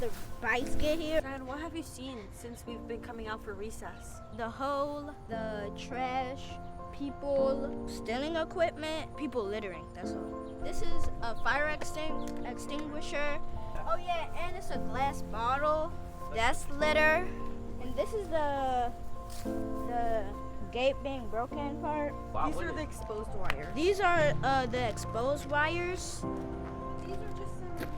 the bikes get here. And what have you seen since we've been coming out for recess? The hole, the trash, people stealing equipment, people littering, that's all. This is a fire extinguisher. Oh yeah, and it's a glass bottle. That's litter. And this is the gate being broken part. These are the exposed wires. These are the exposed wires. These are just some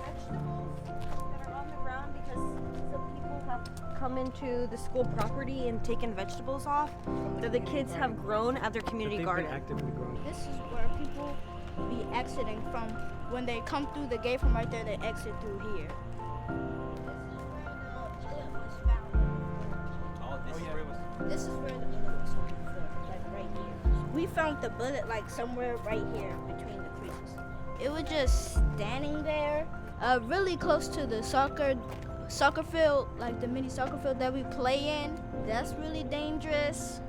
vegetables that are on the ground because some people have come into the school property and taken vegetables off that the kids have grown at their community garden. This is where people be exiting from. When they come through the gate from right there, they exit through here. This is where the bullet was found before, like right here. We found the bullet like somewhere right here between the creases. It was just standing there, really close to the soccer field, like the mini soccer field that we play in. That's really dangerous.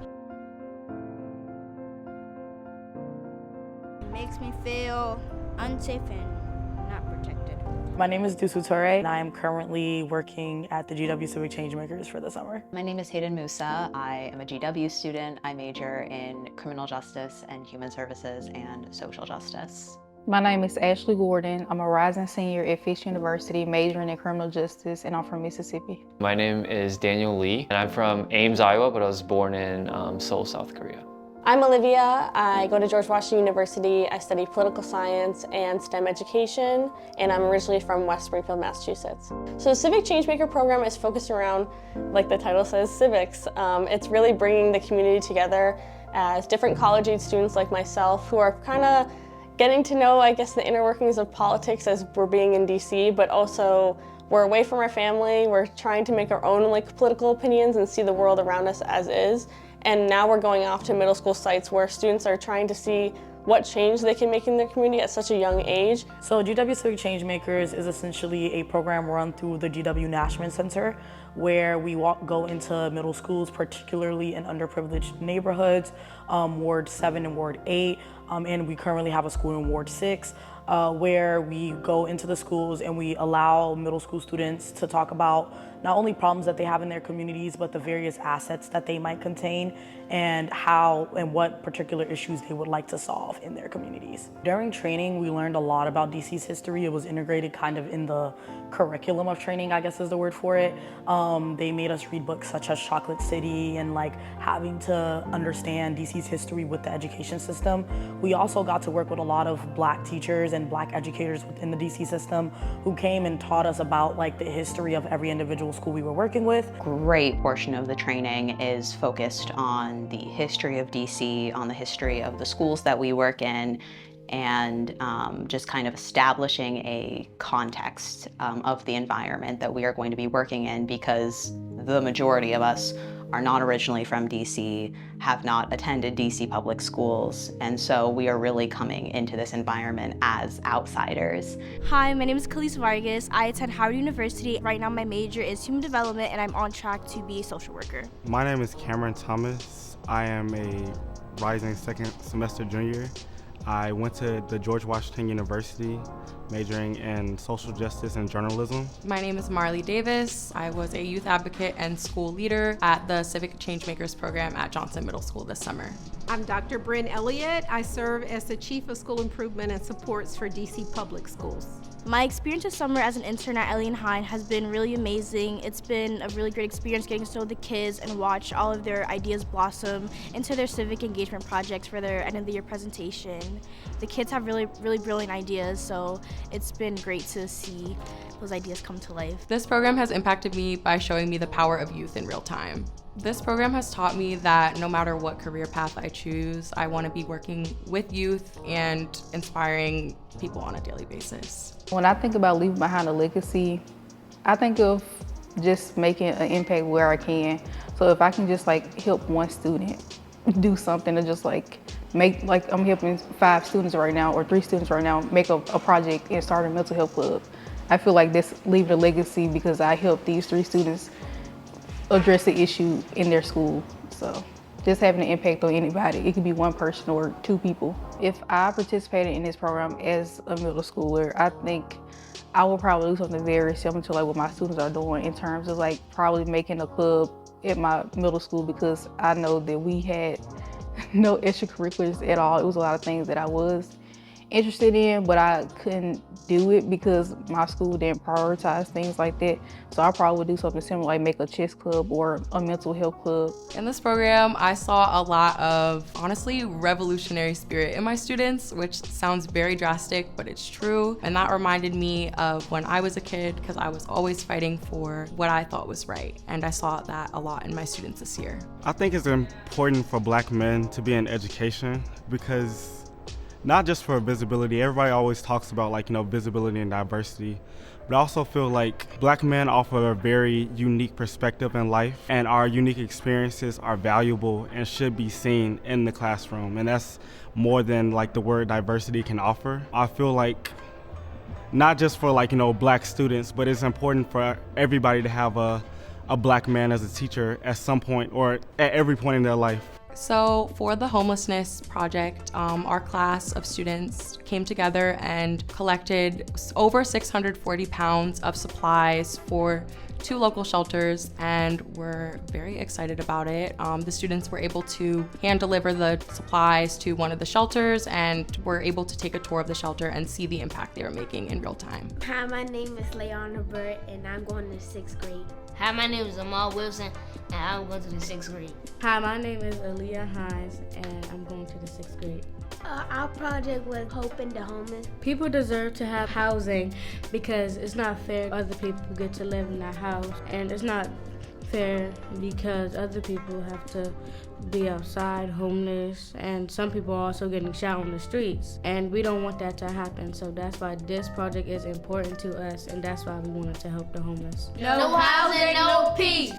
It makes me feel unsafe and not protected. My name is Sousa, and I am currently working at the GW Civic Changemakers for the summer. My name is Hayden Musa. I am a GW student. I major in criminal justice and human services and social justice. My name is Ashley Gordon. I'm a rising senior at Fisk University, majoring in criminal justice, and I'm from Mississippi. My name is Daniel Lee, and I'm from Ames, Iowa, but I was born in Seoul, South Korea. I'm Olivia. I go to George Washington University. I study political science and STEM education, and I'm originally from West Springfield, Massachusetts. So the Civic Changemaker program is focused around, like the title says, civics. It's really bringing the community together as different college-age students like myself who are kind of getting to know, I guess, the inner workings of politics as we're being in DC, but also we're away from our family. We're trying to make our own political opinions and see the world around us as is. And now we're going off to middle school sites where students are trying to see what change they can make in their community at such a young age. So GW Civic Changemakers is essentially a program run through the GW Nashman Center, where we go into middle schools, particularly in underprivileged neighborhoods, Ward 7 and Ward 8, and we currently have a school in Ward 6, where we go into the schools and we allow middle school students to talk about not only problems that they have in their communities, but the various assets that they might contain and how and what particular issues they would like to solve in their communities. During training, we learned a lot about DC's history. It was integrated kind of in the curriculum of training, I guess is the word for it. They made us read books such as Chocolate City and having to understand DC's history with the education system. We also got to work with a lot of Black teachers and Black educators within the DC system who came and taught us about the history of every individual school we were working with. Great portion of the training is focused on the history of DC, on the history of the schools that we work in, and just kind of establishing a context of the environment that we are going to be working in, because the majority of us are not originally from DC, have not attended DC public schools, and so we are really coming into this environment as outsiders. Hi, my name is Khalees Vargas. I attend Howard University. Right now my major is human development and I'm on track to be a social worker. My name is Cameron Thomas. I am a rising second semester junior. I went to the George Washington University, majoring in social justice and journalism. My name is Marley Davis. I was a youth advocate and school leader at the Civic Changemakers program at Johnson Middle School this summer. I'm Dr. Bryn Elliott. I serve as the Chief of School Improvement and Supports for DC Public Schools. My experience this summer as an intern at Ellie & Hine has been really amazing. It's been a really great experience getting to know the kids and watch all of their ideas blossom into their civic engagement projects for their end of the year presentation. The kids have really brilliant ideas, so it's been great to see those ideas come to life. This program has impacted me by showing me the power of youth in real time. This program has taught me that no matter what career path I choose, I want to be working with youth and inspiring people on a daily basis. When I think about leaving behind a legacy, I think of just making an impact where I can. So if I can just help one student do something to just make, I'm helping 5 students right now or 3 students right now make a project and start a mental health club. I feel like this leaving a legacy because I helped these 3 students address the issue in their school. So just having an impact on anybody. It could be one person or two people. If I participated in this program as a middle schooler, I think I would probably do something very similar to like what my students are doing in terms of like probably making a club at my middle school, because I know that we had no extracurriculars at all. It was a lot of things that I was interested in, but I couldn't do it because my school didn't prioritize things like that. So I probably would do something similar, like make a chess club or a mental health club. In this program, I saw a lot of, honestly, revolutionary spirit in my students, which sounds very drastic, but it's true. And that reminded me of when I was a kid, because I was always fighting for what I thought was right. And I saw that a lot in my students this year. I think it's important for Black men to be in education, because not just for visibility. Everybody always talks about like, visibility and diversity, but I also feel like Black men offer a very unique perspective in life, and our unique experiences are valuable and should be seen in the classroom. And that's more than like the word diversity can offer. I feel like not just for like, Black students, but it's important for everybody to have a Black man as a teacher at some point or at every point in their life. So for the homelessness project, our class of students came together and collected over 640 pounds of supplies for 2 local shelters, and we're very excited about it. The students were able to hand deliver the supplies to one of the shelters, and were able to take a tour of the shelter and see the impact they were making in real time. Hi, my name is Leona Burt, and I'm going to 6th grade. Hi, my name is Amal Wilson, and I'm going to the 6th grade. Hi, my name is Aaliyah Hines, and I'm going to the 6th grade. Our project was helping the homeless. People deserve to have housing, because it's not fair other people get to live in that house, and it's not fair because other people have to be outside homeless, and some people are also getting shot on the streets, and we don't want that to happen. So that's why this project is important to us, and that's why we wanted to help the homeless. No housing, no peace.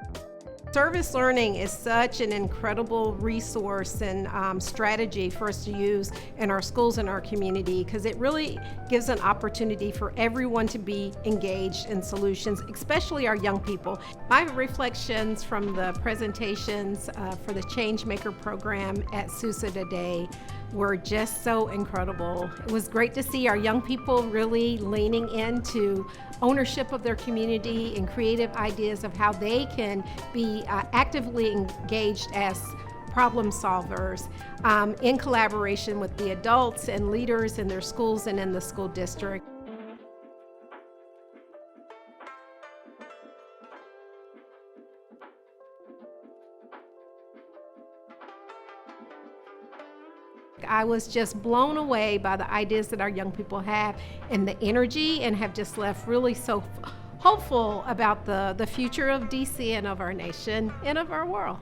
Service learning is such an incredible resource and strategy for us to use in our schools and our community, because it really gives an opportunity for everyone to be engaged in solutions, especially our young people. My reflections from the presentations for the Changemaker program at Sousa today were just so incredible. It was great to see our young people really leaning into ownership of their community and creative ideas of how they can be actively engaged as problem solvers in collaboration with the adults and leaders in their schools and in the school district. I was just blown away by the ideas that our young people have and the energy, and have just left really so hopeful about the future of DC and of our nation and of our world.